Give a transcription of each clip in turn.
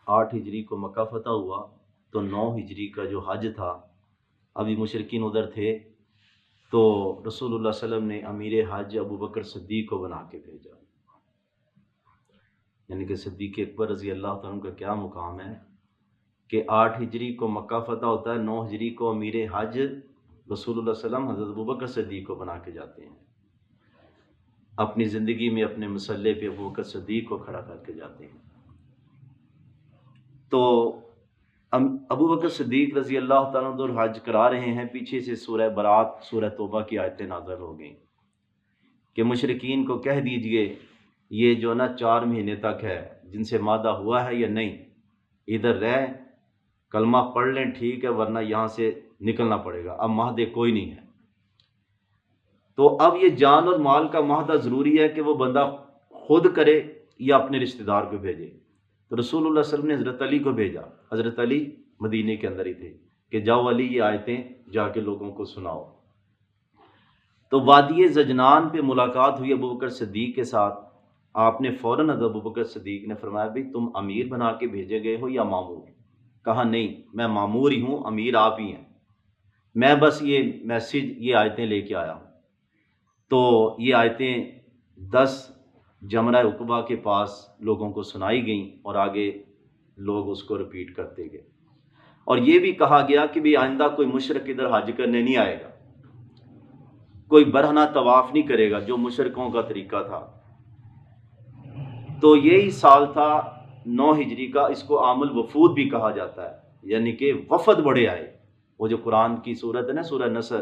8 ہجری کو مکہ فتح ہوا تو 9 ہجری کا جو حج تھا، ابھی مشرکین ادھر تھے، تو رسول اللہ صلی اللہ علیہ وسلم نے امیر حج ابو بکر صدیق کو بنا کے بھیجا۔ یعنی کہ صدیق اکبر رضی اللہ تعالیٰ عنہ کا کیا مقام ہے کہ 8 ہجری کو مکہ فتح ہوتا ہے، 9 ہجری کو امیر حج رسول اللہ صلی اللہ علیہ وسلم حضرت ابو بکر صدیق کو بنا کے جاتے ہیں، اپنی زندگی میں اپنے مسلح پہ ابو بکر صدیق کو کھڑا کر کے جاتے ہیں۔ تو ابو بکر صدیق رضی اللہ تعالیٰ عنہ حج کرا رہے ہیں، پیچھے سے سورہ برات سورہ توبہ کی آیتیں نازل ہو گئیں کہ مشرکین کو کہہ دیجئے یہ جو نا 4 مہینے تک ہے، جن سے مادہ ہوا ہے یا نہیں، ادھر رہ کلمہ پڑھ لیں ٹھیک ہے، ورنہ یہاں سے نکلنا پڑے گا، اب مہدے کوئی نہیں ہے۔ تو اب یہ جان اور مال کا معاہدہ ضروری ہے کہ وہ بندہ خود کرے یا اپنے رشتہ دار کو بھیجے۔ تو رسول اللہ صلی اللہ علیہ وسلم نے حضرت علی کو بھیجا، حضرت علی مدینے کے اندر ہی تھے، کہ جاؤ علی یہ آیتیں جا کے لوگوں کو سناؤ۔ تو وادی زجنان پہ ملاقات ہوئی ابو بکر صدیق کے ساتھ، آپ نے فوراً حضرت ابو بکر صدیق نے فرمایا بھئی تم امیر بنا کے بھیجے گئے ہو یا مامور؟ کہا نہیں، میں مامور ہی ہوں، امیر آپ ہی ہیں، میں بس یہ میسج یہ آیتیں لے کے آیا ہوں۔ تو یہ آیتیں 10 جمرہ عقبہ کے پاس لوگوں کو سنائی گئیں اور آگے لوگ اس کو رپیٹ کرتے گئے، اور یہ بھی کہا گیا کہ بھی آئندہ کوئی مشرک ادھر حج کرنے نہیں آئے گا، کوئی برہنہ طواف نہیں کرے گا جو مشرکوں کا طریقہ تھا۔ تو یہی سال تھا 9 ہجری کا، اس کو عام الوفود بھی کہا جاتا ہے، یعنی کہ وفد بڑے آئے۔ وہ جو قرآن کی صورت ہے نا سورہ نصر،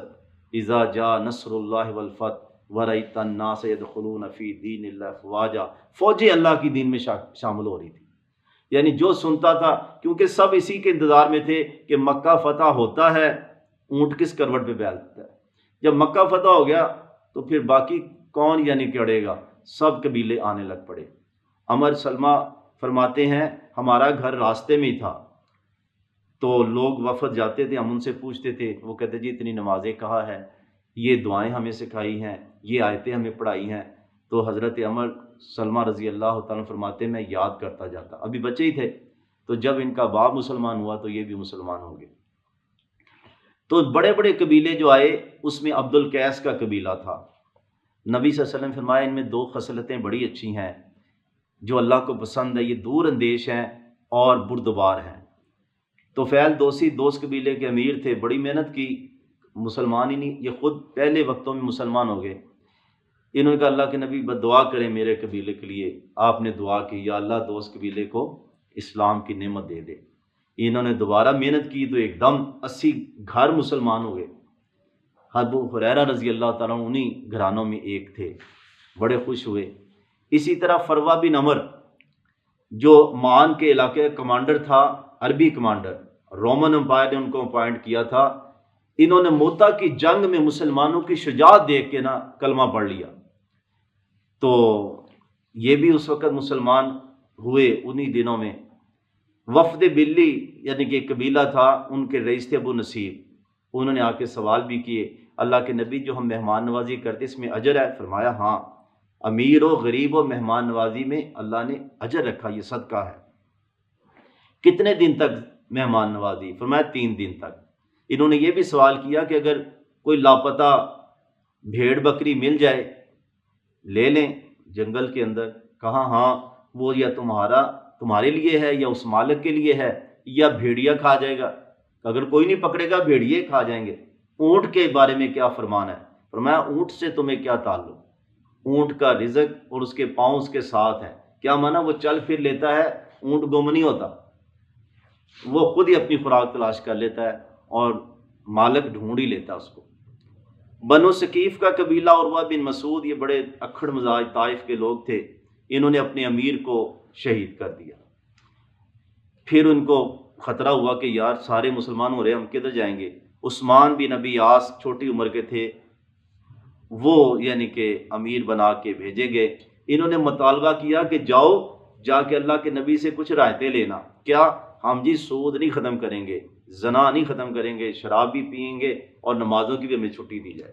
اذا جاء نصر اللہ والفتح ورأیت الناس يدخلون فی دین اللہ افواجا، فوجیں اللہ کی دین میں شامل ہو رہی تھی، یعنی جو سنتا تھا، کیونکہ سب اسی کے انتظار میں تھے کہ مکہ فتح ہوتا ہے اونٹ کس کروٹ پہ بیٹھتا ہے۔ جب مکہ فتح ہو گیا تو پھر باقی کون یعنی کڑے گا، سب قبیلے آنے لگ پڑے۔ عمر سلمہ فرماتے ہیں ہمارا گھر راستے میں ہی تھا، تو لوگ وفد جاتے تھے، ہم ان سے پوچھتے تھے، وہ کہتے جی اتنی نمازیں کہا ہے، یہ دعائیں ہمیں سکھائی ہیں، یہ آیتیں ہمیں پڑھائی ہیں۔ تو حضرت عمر سلمہ رضی اللہ تعالیٰ فرماتے میں یاد کرتا جاتا، ابھی بچے ہی تھے، تو جب ان کا باپ مسلمان ہوا تو یہ بھی مسلمان ہو گئے۔ تو بڑے بڑے قبیلے جو آئے، اس میں عبد القیس کا قبیلہ تھا۔ نبی صلی اللہ علیہ وسلم فرمایا ان میں 2 خصلتیں بڑی اچھی ہیں جو اللہ کو پسند ہے، یہ دور اندیش ہیں اور بردبار ہیں۔ تو فیل دوسی دوست قبیلے کے امیر تھے، بڑی محنت کی، مسلمان ہی نہیں، یہ خود پہلے وقتوں میں مسلمان ہو گئے۔ انہوں نے کہا اللہ کے نبی بد دعا کریں میرے قبیلے کے لیے، آپ نے دعا کی یا اللہ دوست قبیلے کو اسلام کی نعمت دے دے۔ انہوں نے دوبارہ محنت کی تو ایک دم 80 گھر مسلمان ہو گئے۔ ابو ہریرہ رضی اللہ تعالیٰ عنہ انہی گھرانوں میں ایک تھے، بڑے خوش ہوئے۔ اسی طرح فروہ بن عمر جو مان کے علاقے کا کمانڈر تھا، عربی کمانڈر، رومن امپائر نے ان کو اپوائنٹ کیا تھا، انہوں نے موتا کی جنگ میں مسلمانوں کی شجاعت دیکھ کے نا کلمہ پڑھ لیا، تو یہ بھی اس وقت مسلمان ہوئے انہی دنوں میں۔ وفد بلی یعنی کہ ایک قبیلہ تھا، ان کے رئیس تھے ابو نصیر، انہوں نے آ کے سوال بھی کیے اللہ کے نبی جو ہم مہمان نوازی کرتے اس میں اجر ہے؟ فرمایا ہاں، امیر و غریب و مہمان نوازی میں اللہ نے اجر رکھا، یہ صدقہ ہے۔ کتنے دن تک مہمان نوازی؟ فرمایا 3 دن تک۔ انہوں نے یہ بھی سوال کیا کہ اگر کوئی لاپتہ بھیڑ بکری مل جائے لے لیں جنگل کے اندر؟ کہا ہاں، وہ یا تمہارے لیے ہے یا اس مالک کے لیے ہے یا بھیڑیا کھا جائے گا، اگر کوئی نہیں پکڑے گا بھیڑیے کھا جائیں گے۔ اونٹ کے بارے میں کیا فرمان ہے؟ فرمایا اونٹ سے تمہیں کیا تعلق، اونٹ کا رزق اور اس کے پاؤں اس کے ساتھ ہیں۔ کیا مانا؟ وہ چل پھر لیتا ہے، اونٹ گم نہیں ہوتا، وہ خود ہی اپنی خوراک تلاش کر لیتا ہے اور مالک ڈھونڈ ہی لیتا اس کو۔ بنو ثقیف کا قبیلہ عروہ بن مسعود، یہ بڑے اکھڑ مزاج طائف کے لوگ تھے، انہوں نے اپنے امیر کو شہید کر دیا۔ پھر ان کو خطرہ ہوا کہ یار سارے مسلمان ہو رہے ہم کدھر جائیں گے؟ عثمان بن ابی عاص چھوٹی عمر کے تھے، وہ یعنی کہ امیر بنا کے بھیجے گئے۔ انہوں نے مطالبہ کیا کہ جاؤ جا کے اللہ کے نبی سے کچھ رعایتیں لینا۔ کیا؟ ہم جی سود نہیں ختم کریں گے، زنا نہیں ختم کریں گے، شراب بھی پئیں گے اور نمازوں کی بھی ہمیں چھٹی دی جائے۔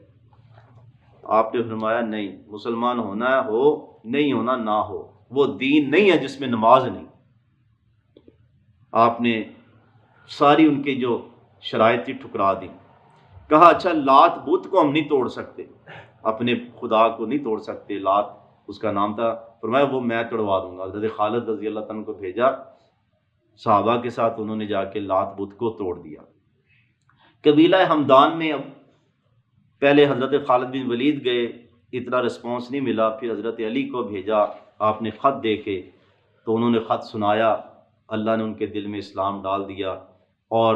آپ نے فرمایا نہیں، مسلمان ہونا ہو، نہیں ہونا نہ ہو، وہ دین نہیں ہے جس میں نماز نہیں۔ آپ نے ساری ان کی جو شرائط تھی ٹھکرا دی. کہا اچھا لات بت کو ہم نہیں توڑ سکتے، اپنے خدا کو نہیں توڑ سکتے، لات اس کا نام تھا. فرمایا وہ میں توڑوا دوں گا. حضرت خالد رضی اللہ تعالیٰ کو بھیجا صحابہ کے ساتھ، انہوں نے جا کے لات بت کو توڑ دیا. قبیلہ ہمدان میں اب پہلے حضرت خالد بن ولید گئے، اتنا رسپانس نہیں ملا، پھر حضرت علی کو بھیجا، آپ نے خط دے کے، تو انہوں نے خط سنایا، اللہ نے ان کے دل میں اسلام ڈال دیا. اور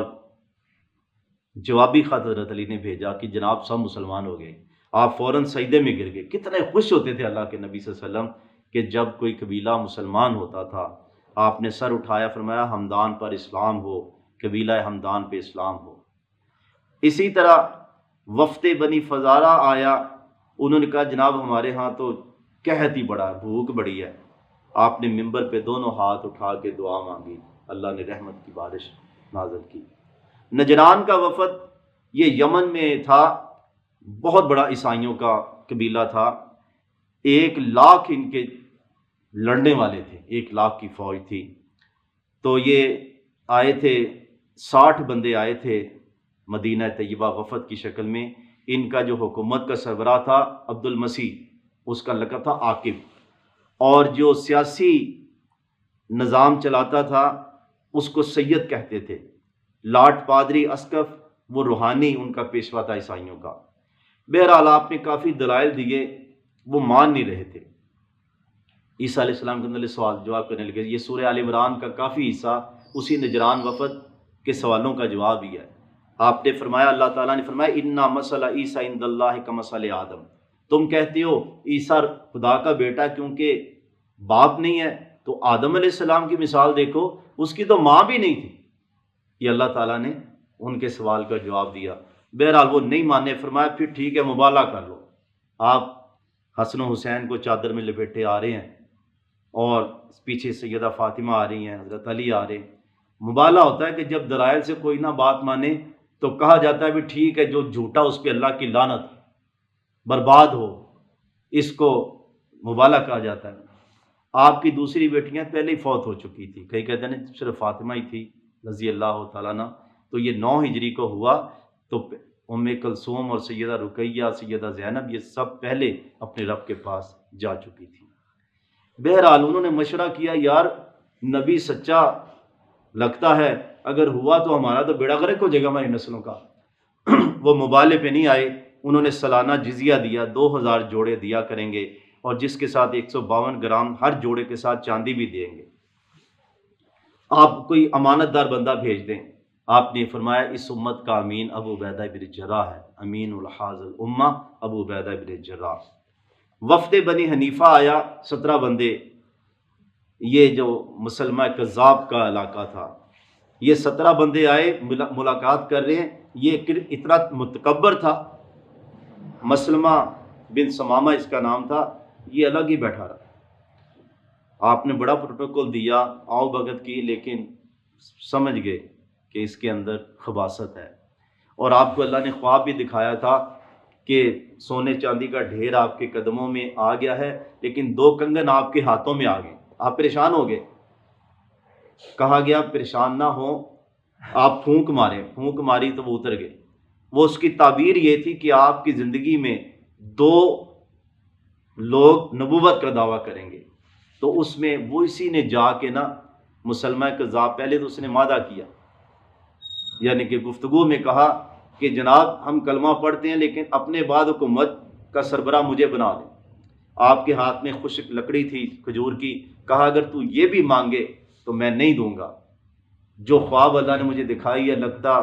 جوابی خط حضرت علی نے بھیجا کہ جناب سب مسلمان ہو گئے. آپ فوراً سجدے میں گر گئے. کتنے خوش ہوتے تھے اللہ کے نبی صلی اللہ علیہ وسلم کہ جب کوئی قبیلہ مسلمان ہوتا تھا. آپ نے سر اٹھایا، فرمایا ہمدان پر اسلام ہو، قبیلہ ہمدان پہ اسلام ہو. اسی طرح وفد بنی فزارہ آیا، انہوں نے کہا جناب ہمارے ہاں تو قحط ہی بڑا ہے، بھوک بڑی ہے. آپ نے ممبر پہ دونوں ہاتھ اٹھا کے دعا مانگی، اللہ نے رحمت کی بارش نازل کی. نجران کا وفد یہ یمن میں تھا، بہت بڑا عیسائیوں کا قبیلہ تھا. 1,00,000 ان کے لڑنے والے تھے، 1,00,000 کی فوج تھی. تو یہ آئے تھے، 60 بندے آئے تھے مدینہ طیبہ وفد کی شکل میں. ان کا جو حکومت کا سربراہ تھا عبد المسیح، اس کا لقب تھا عاقب. اور جو سیاسی نظام چلاتا تھا اس کو سید کہتے تھے. لارڈ پادری اسقف وہ روحانی ان کا پیشوا تھا عیسائیوں کا. بہرحال آپ نے کافی دلائل دیے، وہ مان نہیں رہے تھے. عیسیٰ علیہ السلام کے اندر سوال جواب کرنے لگے. یہ سورہ آل عمران کا کافی حصہ اسی نجران وفد کے سوالوں کا جواب ہی ہے. آپ نے فرمایا، اللہ تعالیٰ نے فرمایا انا مثل عیسیٰ عند اللہ کمثل آدم. تم کہتے ہو عیسیٰ خدا کا بیٹا کیونکہ باپ نہیں ہے، تو آدم علیہ السلام کی مثال دیکھو، اس کی تو ماں بھی نہیں تھی. یہ اللہ تعالیٰ نے ان کے سوال کا جواب دیا. بہرحال وہ نہیں مانے. فرمایا پھر ٹھیک ہے مبالغہ کر لو. آپ حسن و حسین کو چادر میں لپیٹے آ رہے ہیں اور پیچھے سیدہ فاطمہ آ رہی ہیں، حضرت علی آ رہے ہیں. مبالغہ ہوتا ہے کہ جب دلائل سے کوئی نہ بات مانے تو کہا جاتا ہے بھی ٹھیک ہے، جو جھوٹا اس پہ اللہ کی لعنت، برباد ہو، اس کو مبالغہ کہا جاتا ہے. آپ کی دوسری بیٹیاں پہلے ہی فوت ہو چکی تھی، کئی کہتے ہیں صرف فاطمہ ہی تھی رضی اللہ تعالیٰ عنہ. تو یہ 9 ہجری کو ہوا. تو ام کلثوم اور سیدہ رقیہ، سیدہ زینب، یہ سب پہلے اپنے رب کے پاس جا چکی تھی. بہرحال انہوں نے مشورہ کیا، یار نبی سچا لگتا ہے، اگر ہوا تو ہمارا تو بیڑا غرق ہو جائے گا ہماری نسلوں کا. وہ مبالغے پہ نہیں آئے. انہوں نے سالانہ جزیہ دیا، 2,000 جوڑے دیا کریں گے، اور جس کے ساتھ 152 گرام ہر جوڑے کے ساتھ چاندی بھی دیں گے. آپ کوئی امانت دار بندہ بھیج دیں. آپ نے فرمایا اس امت کا امین ابو عبیدہ بن جراح ہے، امین الحاظ الامہ ابو عبیدہ بن جراح. وفد بنی حنیفہ آیا، 17 بندے. یہ جو مسلمہ کذاب کا علاقہ تھا، یہ 17 بندے آئے، ملاقات کر رہے ہیں. یہ اتنا متکبر تھا، مسلمہ بن سمامہ اس کا نام تھا، یہ الگ ہی بیٹھا رہا. آپ نے بڑا پروٹوکول دیا، آؤ بھگت کی، لیکن سمجھ گئے کہ اس کے اندر خباثت ہے. اور آپ کو اللہ نے خواب بھی دکھایا تھا کہ سونے چاندی کا ڈھیر آپ کے قدموں میں آ گیا ہے، لیکن 2 کنگن آپ کے ہاتھوں میں آ گئے. آپ پریشان ہو گئے. کہا گیا پریشان نہ ہو، آپ پھونک ماریں. پھونک ماری تو وہ اتر گئے. وہ اس کی تعبیر یہ تھی کہ آپ کی زندگی میں 2 لوگ نبوت کا دعویٰ کریں گے. تو اس میں وہ اسی نے جا کے نا مسلمہ کذاب، پہلے تو اس نے مادہ کیا، یعنی کہ گفتگو میں کہا کہ جناب ہم کلمہ پڑھتے ہیں لیکن اپنے بعد حکومت کا سربراہ مجھے بنا دیں. آپ کے ہاتھ میں خشک لکڑی تھی کھجور کی. کہا اگر تو یہ بھی مانگے تو میں نہیں دوں گا. جو خواب اللہ نے مجھے دکھائی ہے لگتا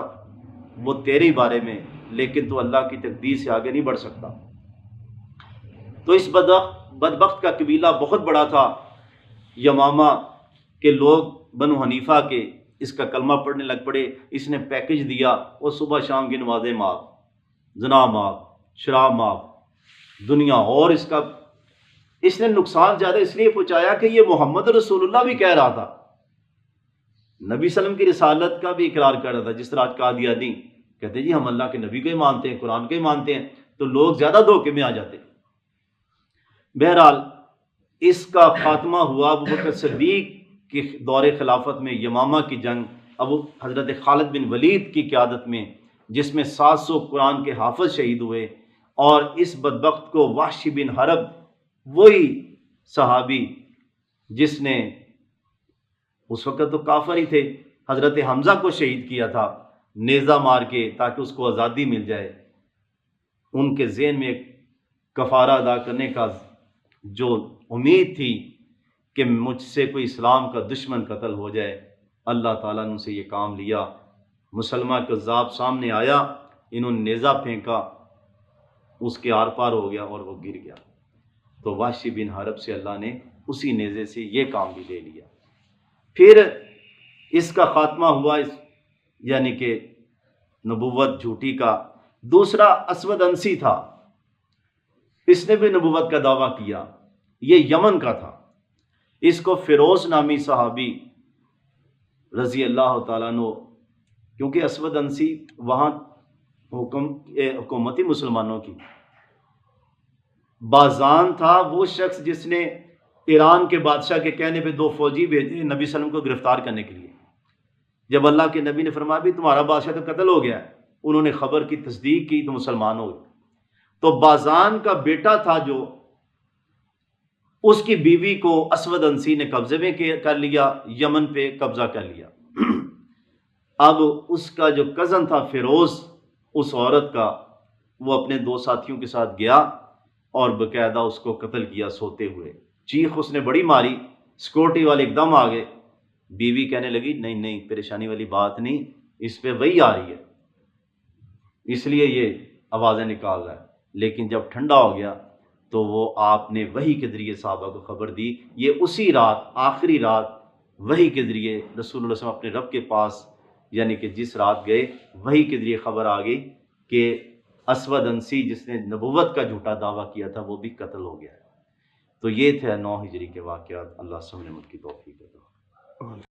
وہ تیرے بارے میں، لیکن تو اللہ کی تقدیر سے آگے نہیں بڑھ سکتا. تو اس بدبخت کا قبیلہ بہت بڑا تھا، یمامہ کے لوگ بنو حنیفہ کے، اس کا کلمہ پڑھنے لگ پڑے. اس نے پیکج دیا، اور صبح شام کی نمازیں معاف، زنا معاف، شراب معاف، دنیا. اور اس نے نقصان زیادہ اس لیے پہنچایا کہ یہ محمد رسول اللہ بھی کہہ رہا تھا، نبی صلی اللہ علیہ وسلم کی رسالت کا بھی اقرار کر رہا تھا. جس طرح آج قادیانی کہتے جی ہم اللہ کے نبی کو ہی مانتے ہیں، قرآن کو ہی مانتے ہیں، تو لوگ زیادہ دھوکے میں آ جاتے. بہرحال اس کا خاتمہ ہوا. ابو بکر صدیق کہ دور خلافت میں یمامہ کی جنگ ابو حضرت خالد بن ولید کی قیادت میں، جس میں 700 قرآن کے حافظ شہید ہوئے، اور اس بدبخت کو وحشی بن حرب، وہی صحابی جس نے اس وقت تو کافر ہی تھے، حضرت حمزہ کو شہید کیا تھا نیزہ مار کے تاکہ اس کو آزادی مل جائے، ان کے ذہن میں ایک کفارہ ادا کرنے کا جو امید تھی کہ مجھ سے کوئی اسلام کا دشمن قتل ہو جائے، اللہ تعالیٰ نے سے یہ کام لیا۔ مسلمہ کذاب سامنے آیا، انہوں نے نیزہ پھینکا، اس کے آر پار ہو گیا اور وہ گر گیا، تو وحشی بن حرب سے اللہ نے اسی نیزے سے یہ کام بھی لے لیا۔ پھر اس کا خاتمہ ہوا، یعنی کہ نبوت جھوٹی کا۔ دوسرا اسود انسی تھا، اس نے بھی نبوت کا دعویٰ کیا، یہ یمن کا تھا، اس کو فیروز نامی صحابی رضی اللہ تعالیٰ عنہ، کیونکہ اسود انسی وہاں حکومتی مسلمانوں کی بازان تھا، وہ شخص جس نے ایران کے بادشاہ کے کہنے پہ 2 فوجی بھیجے نبی صلی اللہ علیہ وسلم کو گرفتار کرنے کے لیے۔ جب اللہ کے نبی نے فرمایا بھی تمہارا بادشاہ تو قتل ہو گیا ہے، انہوں نے خبر کی تصدیق کی تو مسلمان ہو گئے۔ تو بازان کا بیٹا تھا جو، اس کی بیوی کو اسود انسی نے قبضے میں کر لیا، یمن پہ قبضہ کر لیا۔ اب اس کا جو کزن تھا فیروز، اس عورت کا، وہ اپنے 2 ساتھیوں کے ساتھ گیا اور باقاعدہ اس کو قتل کیا سوتے ہوئے۔ چیخ اس نے بڑی ماری، سیکورٹی والے ایک دم آ گئے۔ بیوی کہنے لگی نہیں نہیں، پریشانی والی بات نہیں، اس پہ وہی آ رہی ہے اس لیے یہ آوازیں نکال رہا ہے۔ لیکن جب ٹھنڈا ہو گیا تو وہ آپ نے وحی کے ذریعے صحابہ کو خبر دی۔ یہ اسی رات، آخری رات، وحی کے ذریعے رسول اللہ صلی اللہ علیہ وسلم اپنے رب کے پاس، یعنی کہ جس رات گئے، وحی کے ذریعے خبر آ گئی کہ اسود انسی جس نے نبوت کا جھوٹا دعویٰ کیا تھا وہ بھی قتل ہو گیا ہے۔ تو یہ تھے 9 ہجری کے واقعات۔ اللہ سب نے مجھ کی توفیق عطا۔